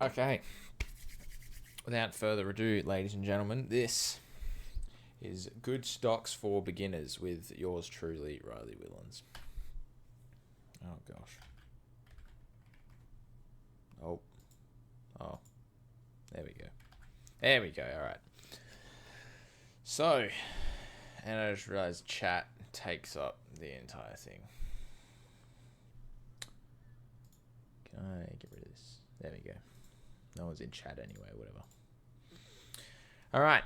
Okay, without further ado, ladies and gentlemen, this is Good Stocks for Beginners with yours truly, Riley Willens. Oh, gosh. Oh, there we go. There we go, alright. So, and I just realized chat takes up the entire thing. Can I get rid of this? There we go. No one's in chat anyway, whatever. Alright.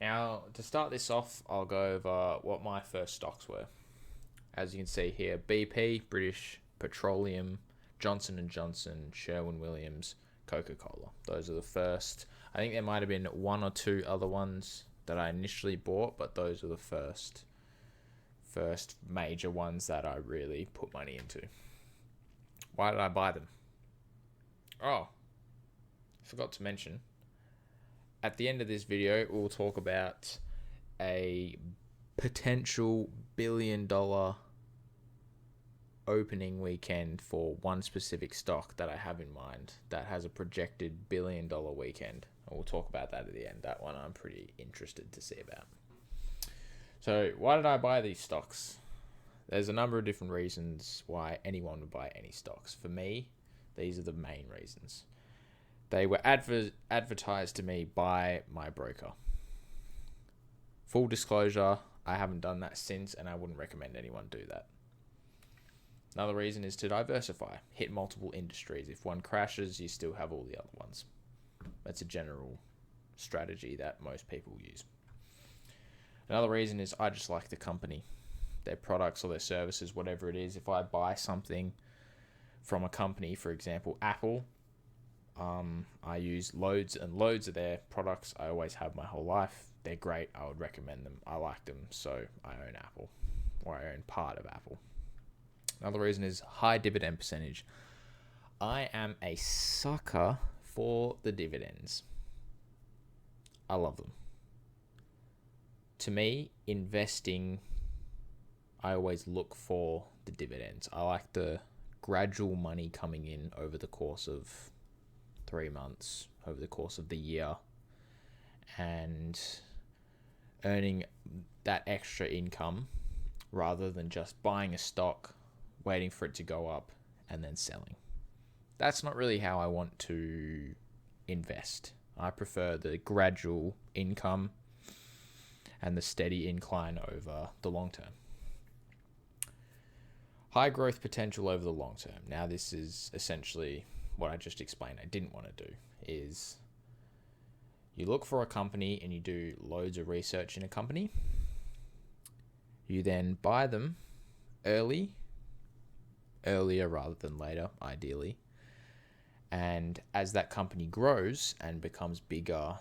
Now, to start this off, I'll go over what my first stocks were. As you can see here, BP, British Petroleum, Johnson & Johnson, Sherwin-Williams, Coca-Cola. Those are the first. I think there might have been one or two other ones that I initially bought, but those are the first major ones that I really put money into. Why did I buy them? Oh, I forgot to mention. At the end of this video, we'll talk about a potential $1 billion opening weekend for one specific stock that I have in mind that has a projected $1 billion weekend. And we'll talk about that at the end. That one I'm pretty interested to see about. So why did I buy these stocks? There's a number of different reasons why anyone would buy any stocks. For me, these are the main reasons. They were advertised to me by my broker. Full disclosure, I haven't done that since, and I wouldn't recommend anyone do that. Another reason is to diversify, hit multiple industries. If one crashes, you still have all the other ones. That's a general strategy that most people use. Another reason is I just like the company, their products or their services, whatever it is. If I buy something from a company, for example, Apple, I use loads and loads of their products. I always have my whole life. They're great. I would recommend them. I like them, so I own Apple, or I own part of Apple. Another reason is high dividend percentage. I am a sucker for the dividends. I love them. To me, investing, I always look for the dividends. I like the gradual money coming in over the course of 3 months, over the course of the year, and earning that extra income rather than just buying a stock, waiting for it to go up, and then selling. That's not really how I want to invest. I prefer the gradual income and the steady incline over the long term. High growth potential over the long term. Now, this is essentially what I just explained I didn't want to do, is you look for a company and you do loads of research in a company. You then buy them earlier rather than later, ideally. And as that company grows and becomes bigger,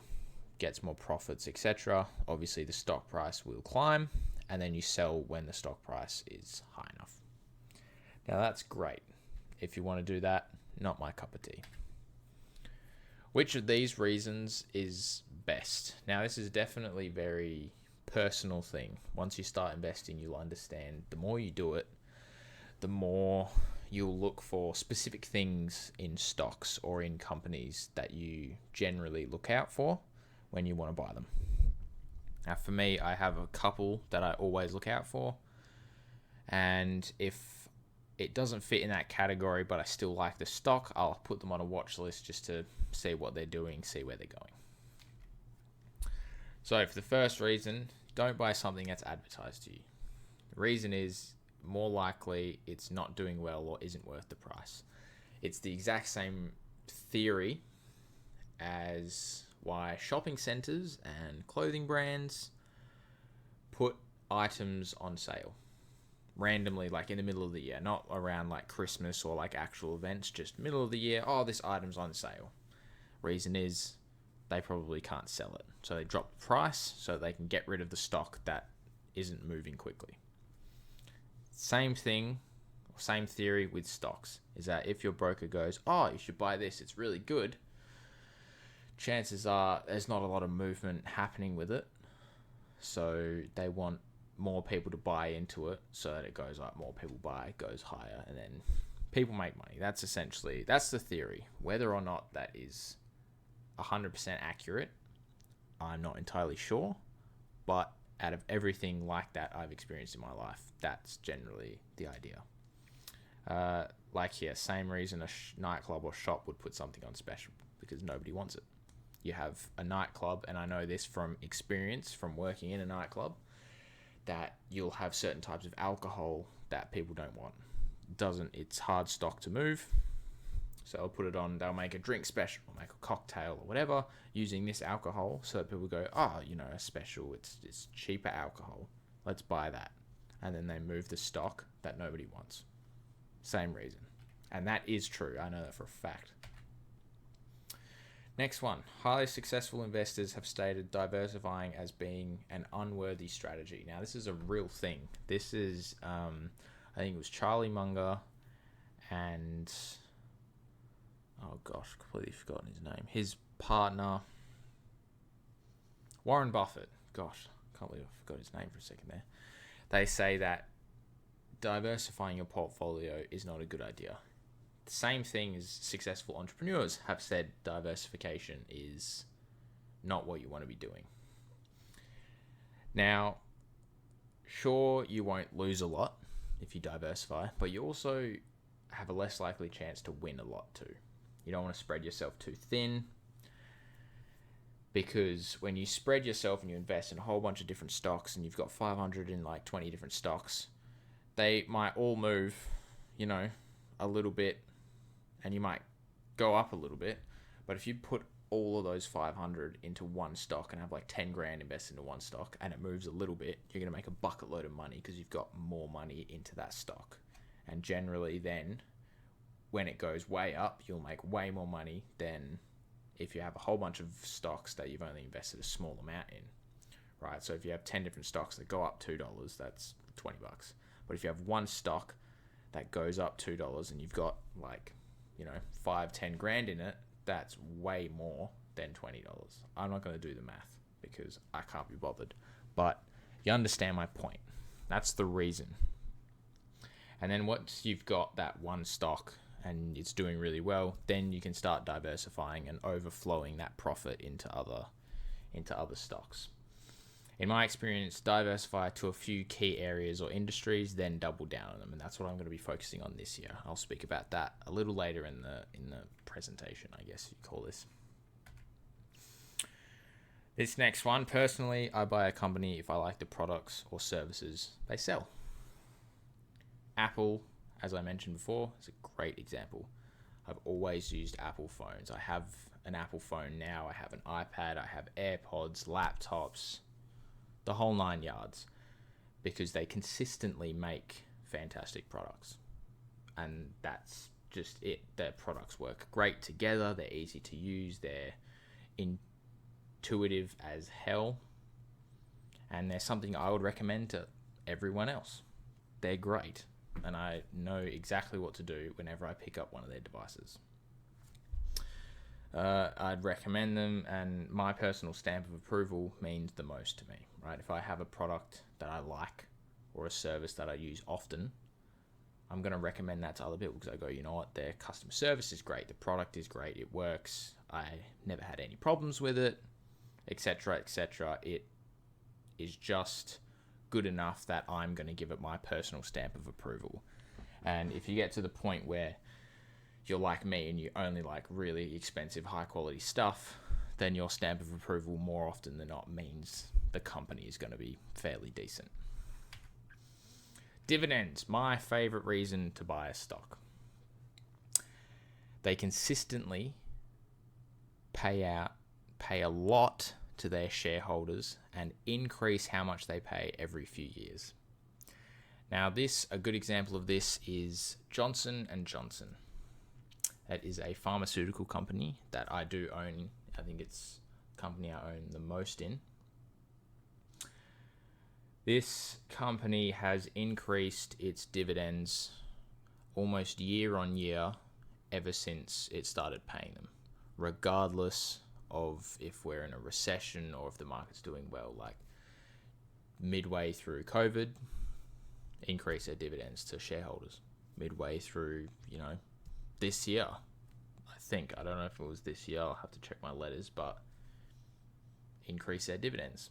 gets more profits, etc., obviously the stock price will climb, and then you sell when the stock price is high enough. Now that's great. If you want to do that, not my cup of tea. Which of these reasons is best? Now this is definitely a very personal thing. Once you start investing, you'll understand the more you do it, the more you'll look for specific things in stocks or in companies that you generally look out for when you want to buy them. Now for me, I have a couple that I always look out for, and if it doesn't fit in that category but I still like the stock, I'll put them on a watch list just to see what they're doing, see where they're going. So for the first reason, don't buy something that's advertised to you. The reason is more likely it's not doing well or isn't worth the price. It's the exact same theory as why shopping centers and clothing brands put items on sale randomly, like in the middle of the year, not around like Christmas or like actual events, just middle of the year. Oh, this item's on sale. Reason is they probably can't sell it, so they drop the price so they can get rid of the stock that isn't moving quickly. Same thing, same theory with stocks, is that if your broker goes, oh, you should buy this, it's really good, chances are there's not a lot of movement happening with it, so they want more people to buy into it so that it goes up, more people buy, it goes higher, and then People make money. That's the theory. Whether or not that is 100% accurate, I'm not entirely sure. But out of everything like that I've experienced in my life, that's generally the idea. Like here, same reason a nightclub or shop would put something on special, because nobody wants it. You have a nightclub, and I know this from experience from working in a nightclub, that you'll have certain types of alcohol that people don't want. It's hard stock to move, so I'll put it on. They'll make a drink special, or make a cocktail or whatever using this alcohol, so that people go, a special, it's cheaper alcohol, let's buy that. And then they move the stock that nobody wants. Same reason. And that is true. I know that for a fact. Next one. Highly successful investors have stated diversifying as being an unworthy strategy. Now, this is a real thing. This is, I think it was Charlie Munger and, completely forgotten his name. His partner, Warren Buffett. Gosh, can't believe I forgot his name for a second there. They say that diversifying your portfolio is not a good idea. The same thing as successful entrepreneurs have said, diversification is not what you want to be doing. Now, sure, you won't lose a lot if you diversify, but you also have a less likely chance to win a lot too. You don't want to spread yourself too thin, because when you spread yourself and you invest in a whole bunch of different stocks, and you've got 500 in like 20 different stocks, they might all move, a little bit, and you might go up a little bit. But if you put all of those 500 into one stock and have like 10 grand invested into one stock, and it moves a little bit, you're going to make a bucket load of money because you've got more money into that stock. And generally then, when it goes way up, you'll make way more money than if you have a whole bunch of stocks that you've only invested a small amount in, right? So if you have 10 different stocks that go up $2, that's $20. But if you have one stock that goes up $2 and you've got 5-10 grand in it, that's way more than $20. I'm not going to do the math because I can't be bothered, but you understand my point. That's the reason. And then once you've got that one stock and it's doing really well, then you can start diversifying and overflowing that profit into other stocks. In my experience, diversify to a few key areas or industries, then double down on them, and that's what I'm going to be focusing on this year. I'll speak about that a little later in the presentation, I guess you call this. This next one, personally, I buy a company if I like the products or services they sell. Apple, as I mentioned before, is a great example. I've always used Apple phones. I have an Apple phone now. I have an iPad. I have AirPods, laptops, the whole 9 yards, because they consistently make fantastic products. And that's just it. Their products work great together. They're easy to use. They're intuitive as hell. And they're something I would recommend to everyone else. They're great. And I know exactly what to do whenever I pick up one of their devices. I'd recommend them, and my personal stamp of approval means the most to me, right? If I have a product that I like or a service that I use often, I'm going to recommend that to other people because I go, you know what, their customer service is great, the product is great, it works, I never had any problems with it, etc., etc. It is just good enough that I'm going to give it my personal stamp of approval. And if you get to the point where you're like me and you only like really expensive, high quality stuff, then your stamp of approval more often than not means the company is going to be fairly decent. Dividends, my favorite reason to buy a stock. They consistently pay a lot to their shareholders and increase how much they pay every few years. Now, a good example of this is Johnson & Johnson. That is a pharmaceutical company that I do own. I think it's the company I own the most in. This company has increased its dividends almost year on year ever since it started paying them, regardless of if we're in a recession or if the market's doing well. Like midway through COVID, increase their dividends to shareholders. midway through, this year. I don't know if it was this year. I'll have to check my letters, but increase their dividends.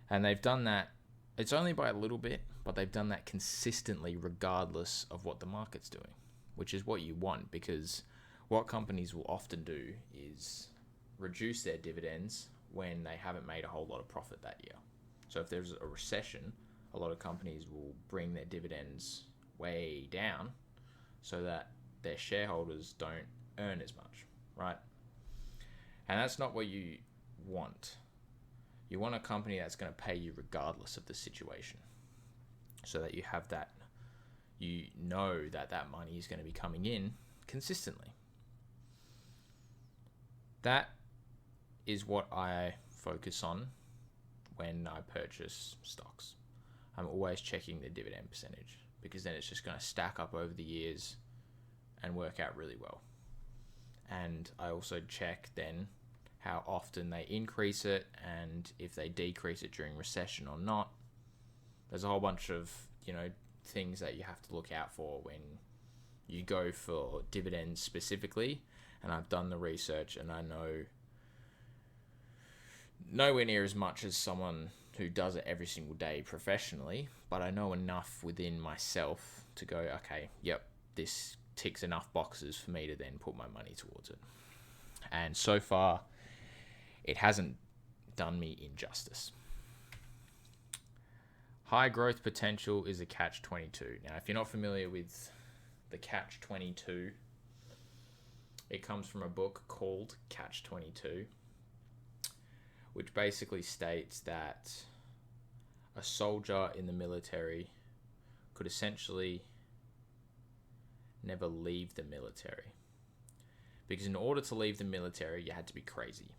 And they've done that. It's only by a little bit, but they've done that consistently regardless of what the market's doing, which is what you want, because what companies will often do is reduce their dividends when they haven't made a whole lot of profit that year. So if there's a recession, a lot of companies will bring their dividends way down so that their shareholders don't earn as much, right? And that's not what you want. You want a company that's going to pay you regardless of the situation, so that you have that, that money is going to be coming in consistently. That is what I focus on when I purchase stocks. I'm always checking the dividend percentage, because then it's just going to stack up over the years and work out really well. And I also check then how often they increase it and if they decrease it during recession or not. There's a whole bunch of, things that you have to look out for when you go for dividends specifically. And I've done the research, and I know nowhere near as much as someone who does it every single day professionally, but I know enough within myself to go, okay, yep, this ticks enough boxes for me to then put my money towards it. And so far, it hasn't done me injustice. High growth potential is a catch-22. Now, if you're not familiar with the catch-22, it comes from a book called Catch-22, which basically states that a soldier in the military could essentially never leave the military. Because in order to leave the military, you had to be crazy.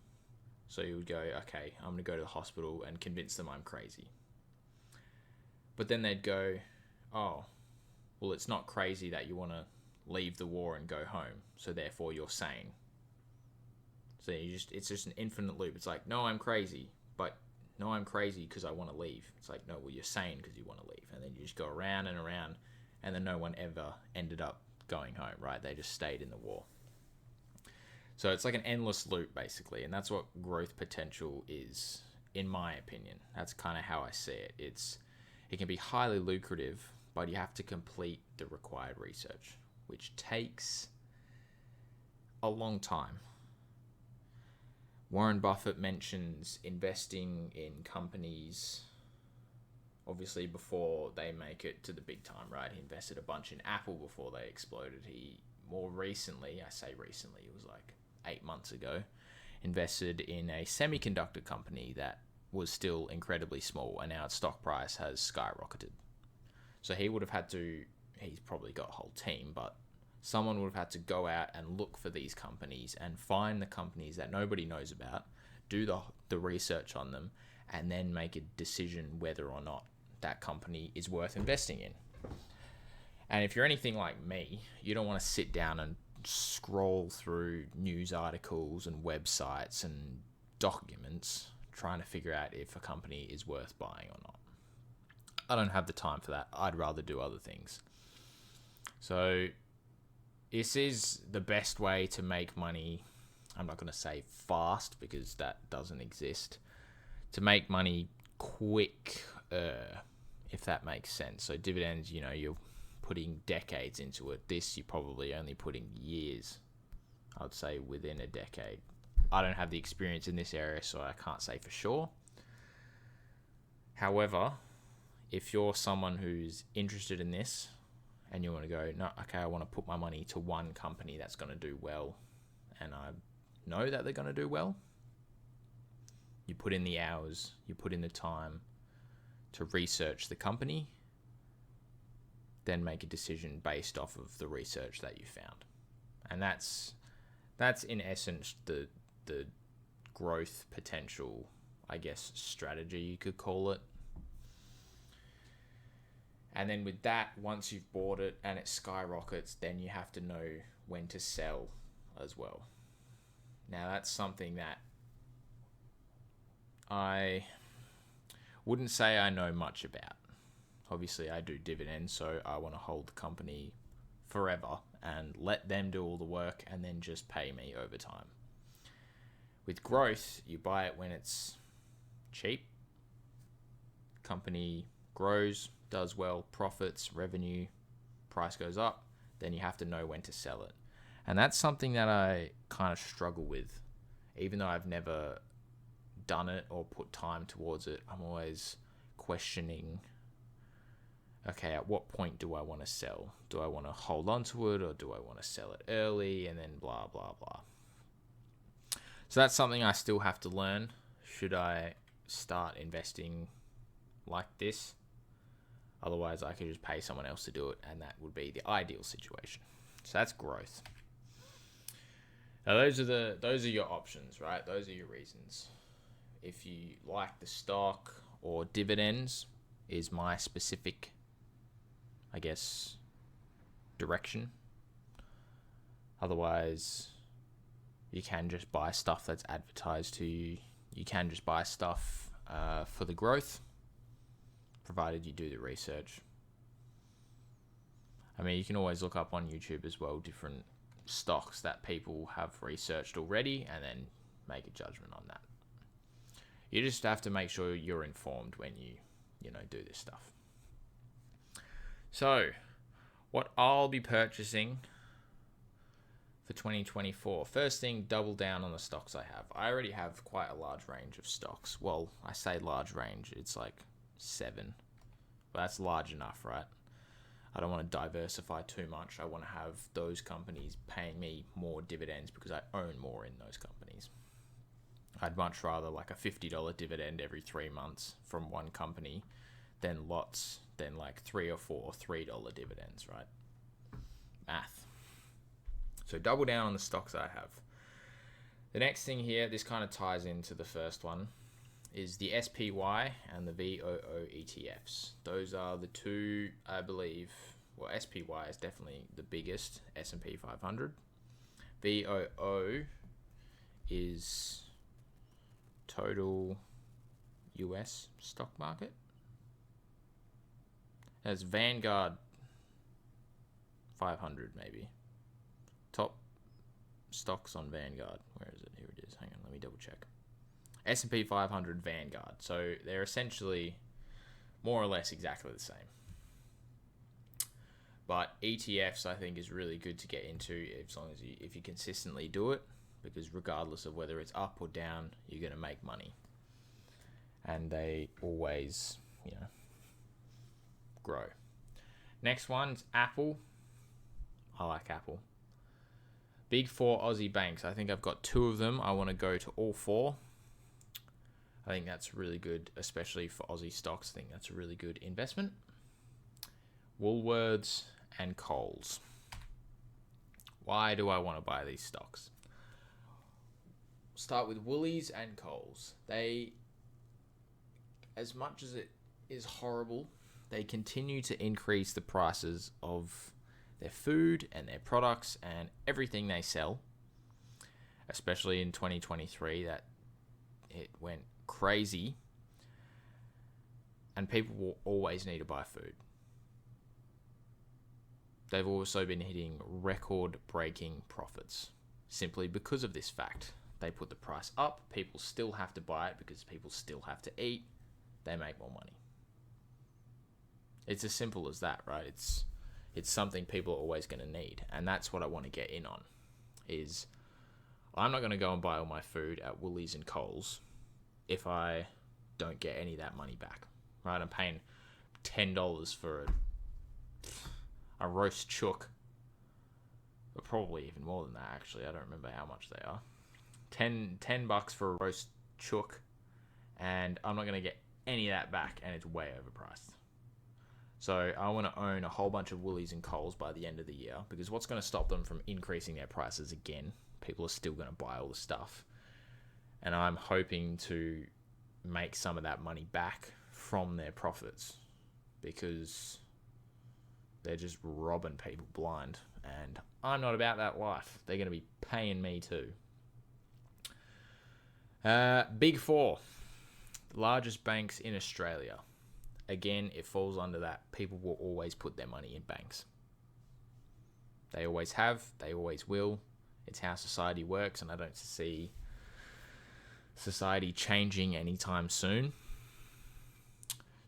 So you would go, okay, I'm going to go to the hospital and convince them I'm crazy. But then they'd go, oh, well, it's not crazy that you want to leave the war and go home, so therefore you're sane. So it's just an infinite loop. It's like, no, I'm crazy, but no, I'm crazy because I want to leave. It's like, no, well, you're sane because you want to leave. And then you just go around and around, and then no one ever ended up going home, right? They just stayed in the war. So it's like an endless loop, basically, and that's what growth potential is, in my opinion. That's kind of how I see it. It can be highly lucrative, but you have to complete the required research, which takes a long time. Warren Buffett mentions investing in companies, obviously, before they make it to the big time, right? He invested a bunch in Apple before they exploded. He more recently, I say recently, it was like 8 months ago, invested in a semiconductor company that was still incredibly small, and now its stock price has skyrocketed. So he would have had to, he's probably got a whole team, but someone would have had to go out and look for these companies and find the companies that nobody knows about, do the research on them, and then make a decision whether or not that company is worth investing in. And if you're anything like me, you don't want to sit down and scroll through news articles and websites and documents trying to figure out if a company is worth buying or not. I don't have the time for that. I'd rather do other things. So this is the best way to make money. I'm not going to say fast, because that doesn't exist. To make money quick, if that makes sense. So dividends, you're putting decades into it. This, you're probably only putting years, I'd say, within a decade. I don't have the experience in this area, so I can't say for sure. However, if you're someone who's interested in this and you want to go, no, okay, I want to put my money to one company that's going to do well, and I know that they're going to do well, you put in the hours, you put in the time to research the company, then make a decision based off of the research that you found. And that's in essence the growth potential, I guess, strategy you could call it. And then with that, once you've bought it and it skyrockets, then you have to know when to sell as well. Now, that's something that I wouldn't say I know much about. Obviously, I do dividends, so I want to hold the company forever and let them do all the work and then just pay me over time. With growth, you buy it when it's cheap. Company grows, does well, profits, revenue, price goes up, then you have to know when to sell it. And that's something that I kind of struggle with. Even though I've never done it or put time towards it, I'm always questioning, okay, at what point do I want to sell? Do I want to hold on to it, or do I want to sell it early and then blah, blah, blah. So that's something I still have to learn. Should I start investing like this? Otherwise, I could just pay someone else to do it, and that would be the ideal situation. So that's growth. Now, those are your options, right? Those are your reasons. If you like the stock or dividends, is my specific, I guess, direction. Otherwise, you can just buy stuff that's advertised to you. You can just buy stuff for the growth, provided you do the research. I mean, you can always look up on YouTube as well different stocks that people have researched already and then make a judgment on that. You just have to make sure you're informed when you do this stuff. So, what I'll be purchasing for 2024. First thing, double down on the stocks I have. I already have quite a large range of stocks. Well, I say large range, it's like 7. But that's large enough, right? I don't want to diversify too much. I want to have those companies paying me more dividends because I own more in those companies. I'd much rather like a $50 dividend every 3 months from one company than like 3 or 4 $3 dividends, right? Math. So double down on the stocks I have. The next thing here, this kind of ties into the first one, is the SPY and the VOO ETFs. Those are the two, I believe. Well, SPY is definitely the biggest, S&P 500. VOO is total US stock market. There's Vanguard 500 maybe. Top stocks on Vanguard. Where is it? Here it is. Hang on, let me double check. S&P 500 Vanguard. So they're essentially more or less exactly the same. But ETFs I think is really good to get into as long as if you consistently do it, because regardless of whether it's up or down, you're going to make money. And they always, grow. Next one's Apple. I like Apple. Big 4 Aussie banks. I think I've got 2 of them. I want to go to all 4. I think that's really good, especially for Aussie stocks. I think that's a really good investment. Woolworths and Coles. Why do I want to buy these stocks? Start with Woolies and Coles. They, as much as it is horrible, they continue to increase the prices of their food and their products and everything they sell, especially in 2023 that it went crazy, and people will always need to buy food. They've also been hitting record-breaking profits simply because of this fact. They put the price up, people still have to buy it because people still have to eat, they make more money. It's as simple as that, right? It's something people are always going to need, and that's what I want to get in on. Is I'm not going to go and buy all my food at Woolies and Coles if I don't get any of that money back, right? I'm paying $10 for a roast chook, or probably even more than that. Actually, I don't remember how much they are. $10 for a roast chook, and I'm not going to get any of that back, and it's way overpriced. So I want to own a whole bunch of Woolies and Coles by the end of the year, because what's going to stop them from increasing their prices again? People are still going to buy all the stuff. And I'm hoping to make some of that money back from their profits, because they're just robbing people blind. And I'm not about that life. They're going to be paying me too. Big 4. The largest banks in Australia. again, it falls under that people will always put their money in banks. They always have, they always will. It's how society works, and I don't see society changing anytime soon.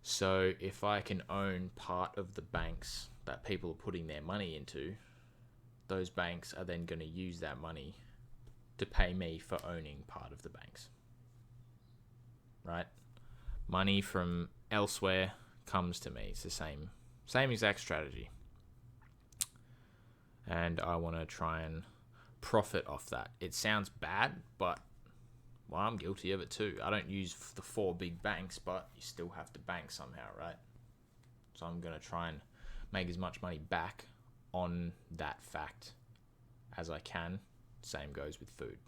So if I can own part of the banks that people are putting their money into, those banks are then going to use that money to pay me for owning part of the banks. Right? Money from elsewhere comes to me. It's the same exact strategy. And I want to try and profit off that. It sounds bad, but well, I'm guilty of it too. I don't use the 4 big banks, but you still have to bank somehow, right? So I'm going to try and make as much money back on that fact as I can. Same goes with food.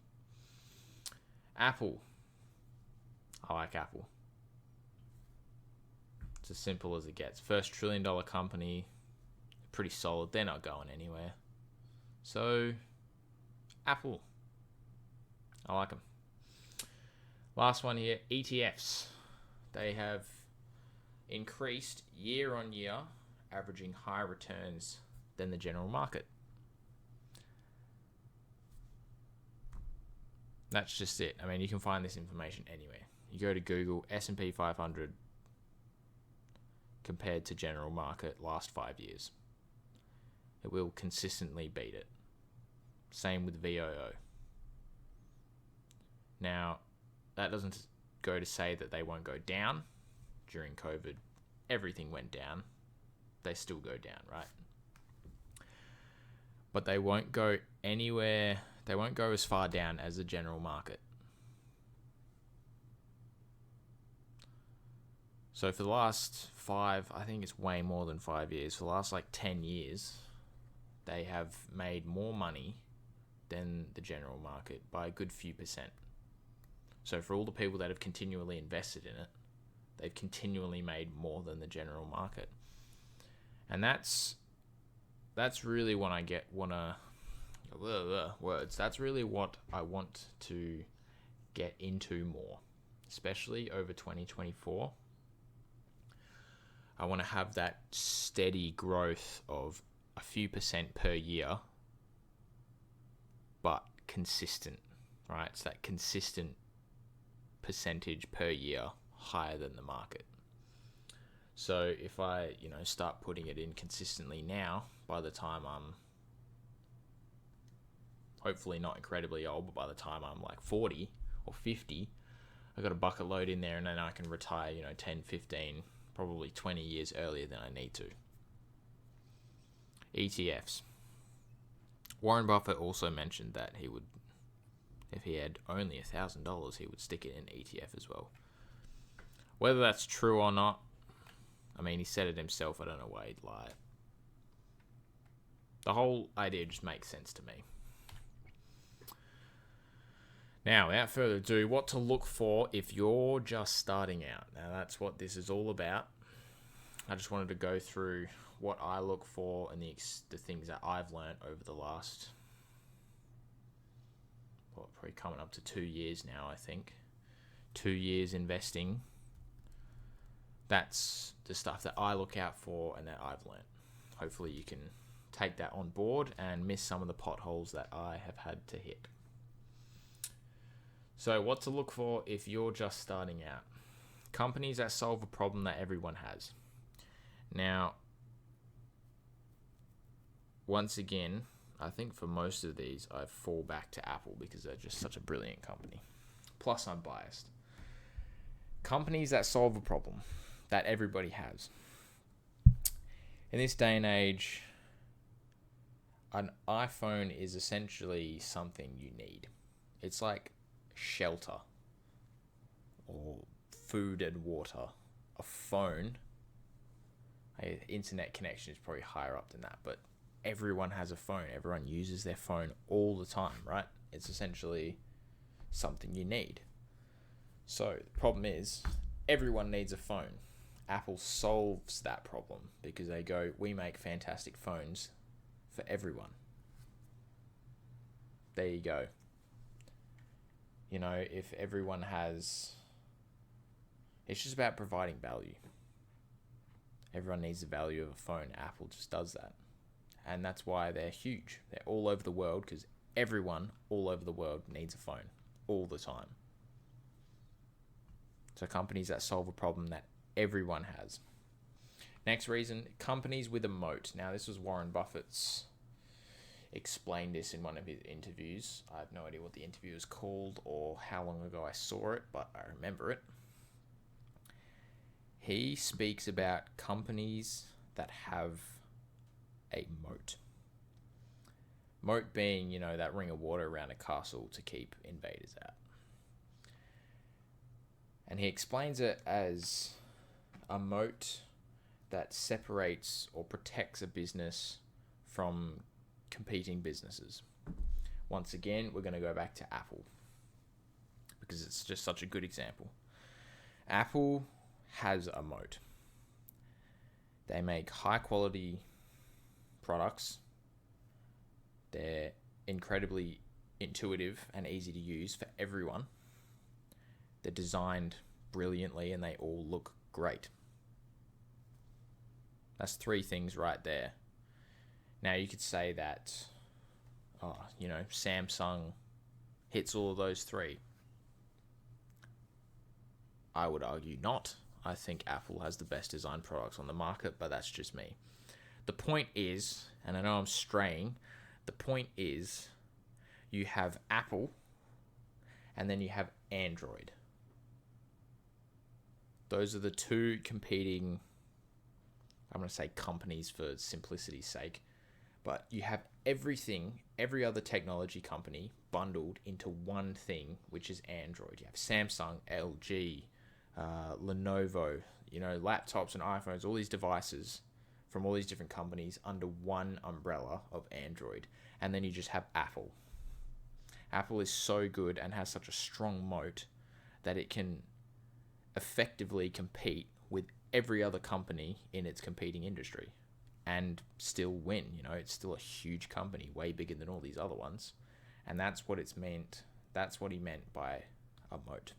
Apple. I like Apple. It's as simple as it gets. First $1 trillion company. Pretty solid. They're not going anywhere. So, Apple. I like them. Last one here, ETFs. They have increased year on year, averaging higher returns than the general market. That's just it. I mean, you can find this information anywhere. You go to Google, S&P 500 compared to general market last 5 years. It will consistently beat it. Same with VOO. Now, that doesn't go to say that they won't go down. During COVID, everything went down. They still go down, right? But they won't go anywhere. They won't go as far down as the general market. So for the last 5, I think it's way more than 5 years, for the last 10 years, they have made more money than the general market by a good few percent. So for all the people that have continually invested in it, they've continually made more than the general market. And that's really what I words. That's really what I want to get into more, especially over 2024. I want to have that steady growth of a few percent per year, but consistent, right? It's that consistent percentage per year higher than the market. So if I, start putting it in consistently now, by the time I'm hopefully not incredibly old, but by the time I'm 40 or 50, I got a bucket load in there, and then I can retire, 10, 15, probably 20 years earlier than I need to. ETFs. Warren Buffett also mentioned that he would, if he had only $1,000, he would stick it in ETF as well. Whether that's true or not, I mean, he said it himself. I don't know why he'd lie. The whole idea just makes sense to me. Now, without further ado, what to look for if you're just starting out. Now, that's what this is all about. I just wanted to go through what I look for and the things that I've learned over the last, probably coming up to 2 years now, I think. 2 years investing. That's the stuff that I look out for and that I've learned. Hopefully you can take that on board and miss some of the potholes that I have had to hit. So what to look for if you're just starting out. Companies that solve a problem that everyone has. Now, once again, I think for most of these, I fall back to Apple because they're just such a brilliant company. Plus, I'm biased. Companies that solve a problem that everybody has. In this day and age, an iPhone is essentially something you need. It's like shelter or food and water. A phone, an internet connection is probably higher up than that, but everyone has a phone. Everyone uses their phone all the time, right? It's essentially something you need. So the problem is everyone needs a phone. Apple solves that problem because they go, we make fantastic phones for everyone. There you go. If everyone has, it's just about providing value. Everyone needs the value of a phone. Apple just does that. And that's why they're huge. They're all over the world because everyone all over the world needs a phone all the time. So companies that solve a problem that everyone has. Next reason, companies with a moat. Now, this was Warren Buffett's explained this in one of his interviews. I have no idea what the interview is called or how long ago I saw it, but I remember it. He speaks about companies that have a moat. Moat being, that ring of water around a castle to keep invaders out. And he explains it as a moat that separates or protects a business from competing businesses. Once again, we're going to go back to Apple because it's just such a good example. Apple has a moat. They make high quality products. They're incredibly intuitive and easy to use for everyone. They're designed brilliantly and they all look great. That's 3 things right there. Now you could say that, Samsung hits all of those 3. I would argue not. I think Apple has the best design products on the market, but that's just me. The point is, and I know I'm straying, the point is you have Apple and then you have Android. Those are the 2 competing, I'm going to say companies for simplicity's sake, but you have everything, every other technology company bundled into one thing, which is Android. You have Samsung, LG, Lenovo, laptops and iPhones, all these devices from all these different companies under one umbrella of Android. And then you just have Apple. Apple is so good and has such a strong moat that it can effectively compete with every other company in its competing industry and still win. It's still a huge company, way bigger than all these other ones. And that's what it's meant. That's what he meant by a moat.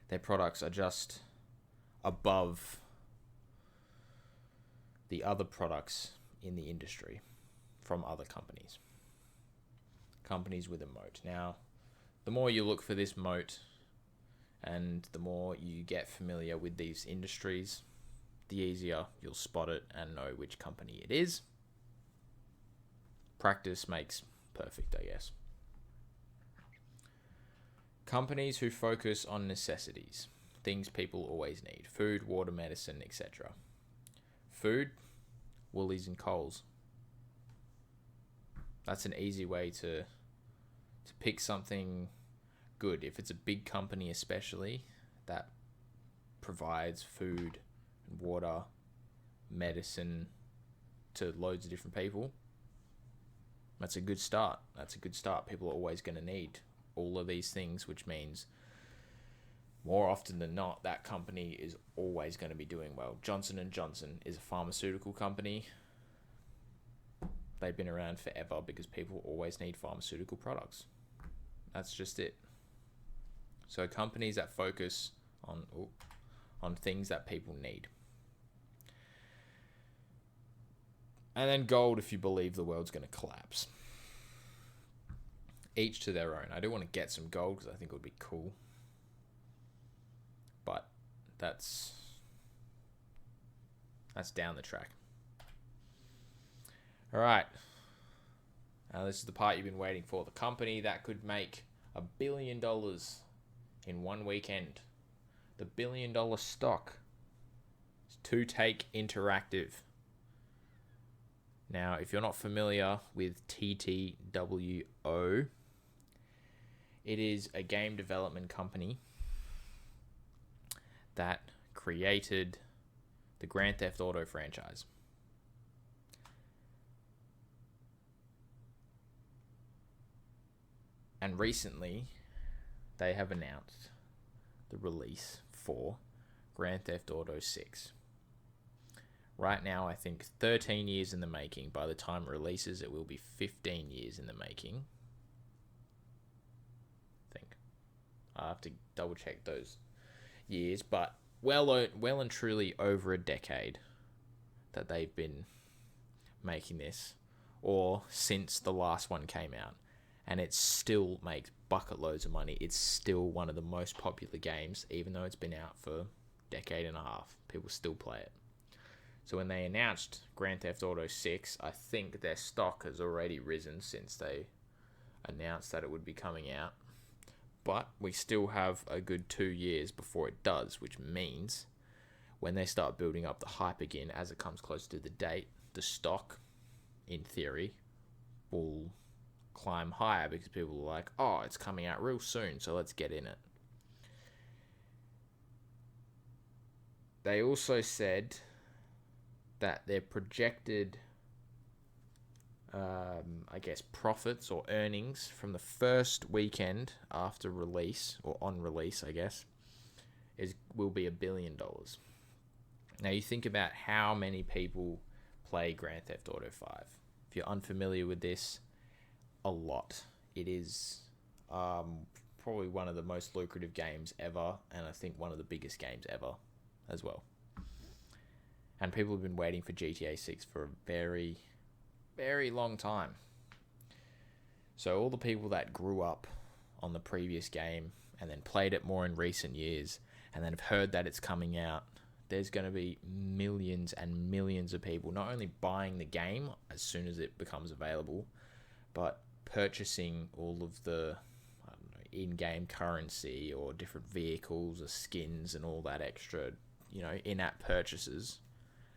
Their products are just above the other products in the industry from other companies. Companies with a moat. Now, the more you look for this moat and the more you get familiar with these industries, the easier you'll spot it and know which company it is. Practice makes perfect, I guess. Companies who focus on necessities, things people always need: food, water, medicine, etc. Food, Woolies and Coles. That's an easy way to pick something good. If it's a big company especially that provides food and water, medicine to loads of different people, that's a good start. People are always going to need all of these things, which means more often than not, that company is always going to be doing well. Johnson & Johnson is a pharmaceutical company. They've been around forever because people always need pharmaceutical products. That's just it. So companies that focus on things that people need. And then gold, if you believe the world's going to collapse. Each to their own. I do want to get some gold because I think it would be cool. But that's down the track. All right. Now this is the part you've been waiting for. The company that could make $1 billion in one weekend. The $1 billion stock is 2Take Interactive. Now, if you're not familiar with TTWO, it is a game development company that created the Grand Theft Auto franchise. And recently, they have announced the release for Grand Theft Auto 6. Right now, I think 13 years in the making. By the time it releases, it will be 15 years in the making. I think. I have to double check those years, but well and truly over a decade that they've been making this, or since the last one came out, and it still makes bucket loads of money. It's still one of the most popular games, even though it's been out for a decade and a half. People still play it. So when they announced Grand Theft Auto 6, I think their stock has already risen since they announced that it would be coming out. But we still have a good 2 years before it does, which means when they start building up the hype again as it comes close to the date, the stock, in theory, will climb higher because people are like, oh, it's coming out real soon, so let's get in it. They also said that their projected, profits or earnings from the first weekend after release, or on release, I guess, will be $1 billion. Now, you think about how many people play Grand Theft Auto 5. If you're unfamiliar with this, a lot. It is probably one of the most lucrative games ever, and I think one of the biggest games ever as well. And people have been waiting for GTA 6 for a very, very long time. So all the people that grew up on the previous game and then played it more in recent years and then have heard that it's coming out, there's going to be millions and millions of people not only buying the game as soon as it becomes available, but purchasing all of the in-game currency or different vehicles or skins and all that extra, in-app purchases.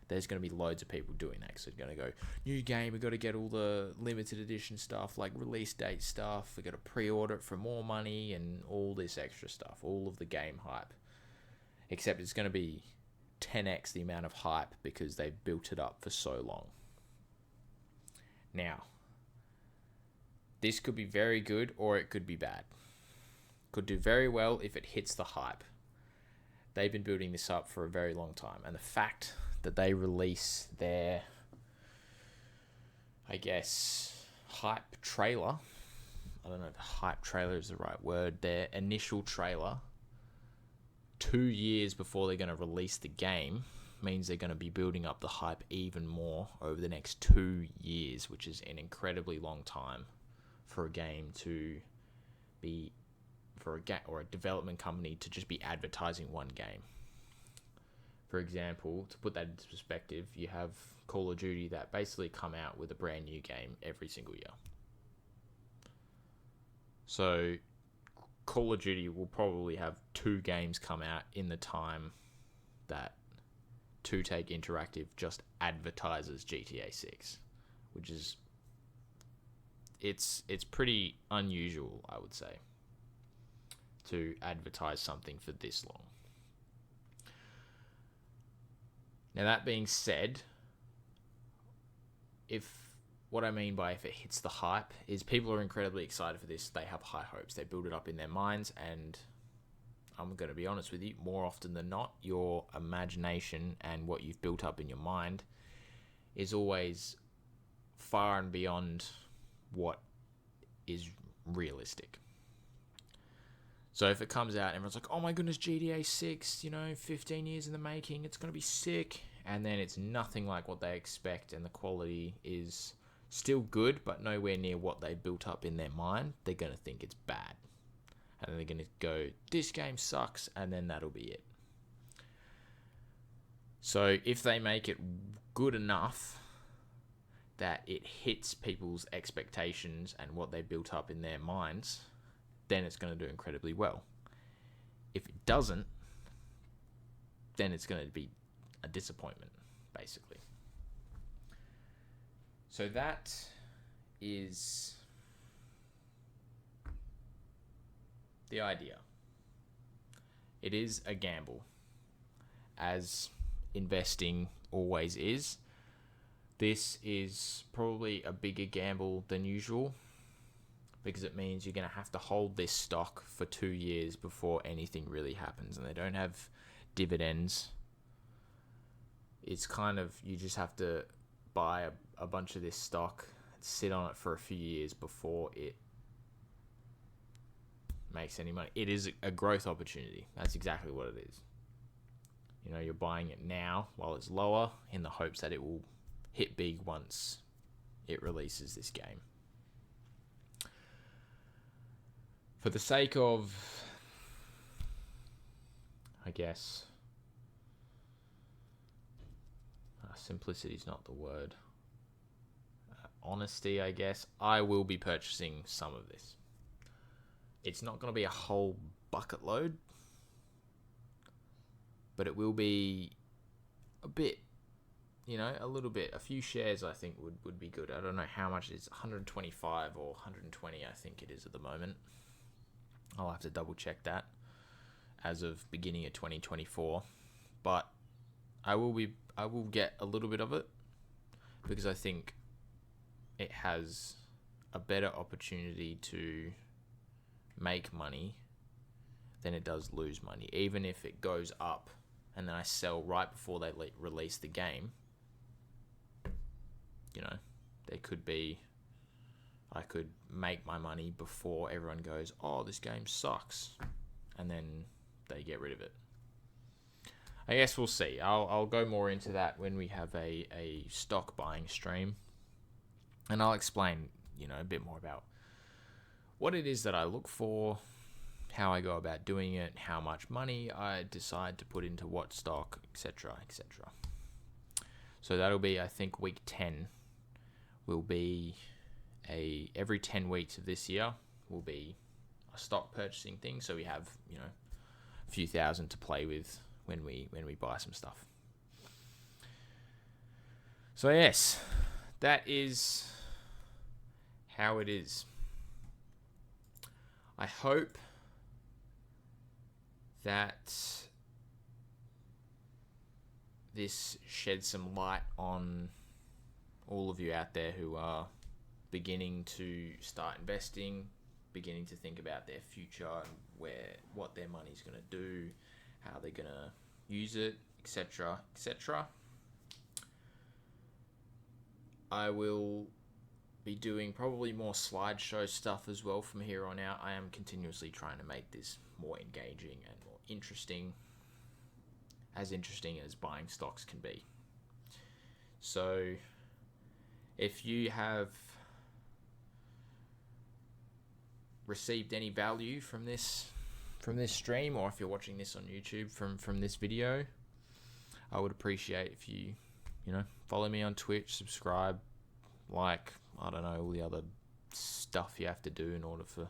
There's going to be loads of people doing that. So they're going to go, new game, we've got to get all the limited edition stuff, like release date stuff. We've got to pre-order it for more money and all this extra stuff, all of the game hype. Except it's going to be 10x the amount of hype because they've built it up for so long. Now, this could be very good or it could be bad. Could do very well if it hits the hype. They've been building this up for a very long time. And the fact that they release their, hype trailer, I don't know if hype trailer is the right word, their initial trailer 2 years before they're going to release the game means they're going to be building up the hype even more over the next 2 years, which is an incredibly long time for a game to be, for a development company to just be advertising one game. For example, to put that into perspective, you have Call of Duty that basically come out with a brand new game every single year. So Call of Duty will probably have 2 games come out in the time that 2Take Interactive just advertises GTA 6, which is it's pretty unusual, I would say, to advertise something for this long. Now, that being said, what I mean by if it hits the hype is people are incredibly excited for this. They have high hopes. They build it up in their minds, and I'm going to be honest with you, more often than not, your imagination and what you've built up in your mind is always far and beyond what is realistic. So if it comes out, everyone's like, oh my goodness, GTA 6, 15 years in the making, it's going to be sick. And then it's nothing like what they expect, and the quality is still good, but nowhere near what they built up in their mind. They're going to think it's bad. And then they're going to go, this game sucks, and then that'll be it. So if they make it good enough that it hits people's expectations and what they built up in their minds, then it's going to do incredibly well. If it doesn't, then it's going to be a disappointment, basically. So that is the idea. It is a gamble, as investing always is. This is probably a bigger gamble than usual, because it means you're going to have to hold this stock for 2 years before anything really happens, and they don't have dividends. It's kind of, you just have to buy a bunch of this stock, sit on it for a few years before it makes any money. It is a growth opportunity. That's exactly what it is. You're buying it now while it's lower in the hopes that it will hit big once it releases this game. For the sake of, I guess, simplicity is not the word. Honesty, I guess. I will be purchasing some of this. It's not going to be a whole bucket load, but it will be a bit, a little bit. A few shares I think would be good. I don't know how much it is, 125 or 120 I think it is at the moment. I'll have to double check that as of beginning of 2024. But I will get a little bit of it because I think it has a better opportunity to make money than it does lose money. Even if it goes up and then I sell right before they release the game, there could be, I could make my money before everyone goes, oh, this game sucks, and then they get rid of it. I guess we'll see. I'll go more into that when we have a stock buying stream. And I'll explain, a bit more about what it is that I look for, how I go about doing it, how much money I decide to put into what stock, etc., etc. So that'll be, I think, week 10 will be every 10 weeks of this year will be a stock purchasing thing. So we have, a few thousand to play with when we buy some stuff. So yes, that is how it is. I hope that this sheds some light on all of you out there who are beginning to start investing, beginning to think about their future and what their money's going to do, how they're going to use it, etc., etc. I will be doing probably more slideshow stuff as well from here on out. I am continuously trying to make this more engaging and more interesting as buying stocks can be. So if you have received any value from this stream, or if you're watching this on YouTube from this video, I would appreciate if you follow me on Twitch, subscribe, like, I don't know, all the other stuff you have to do in order for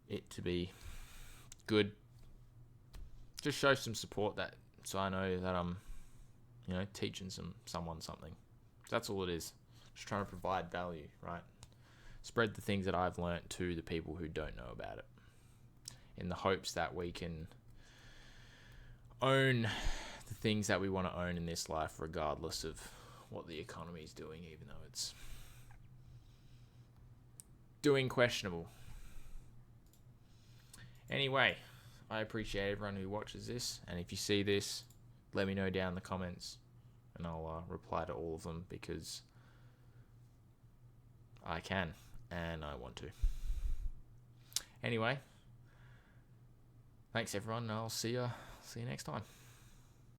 it to be good. Just show some support, so I know that I'm teaching someone something. That's all it is. Just trying to provide value, right? Spread the things that I've learnt to the people who don't know about it, in the hopes that we can own the things that we want to own in this life, regardless of what the economy is doing, even though it's doing questionable. Anyway, I appreciate everyone who watches this, and if you see this, let me know down in the comments, and I'll reply to all of them because I can and I want to. Anyway, thanks everyone, and I'll see you next time.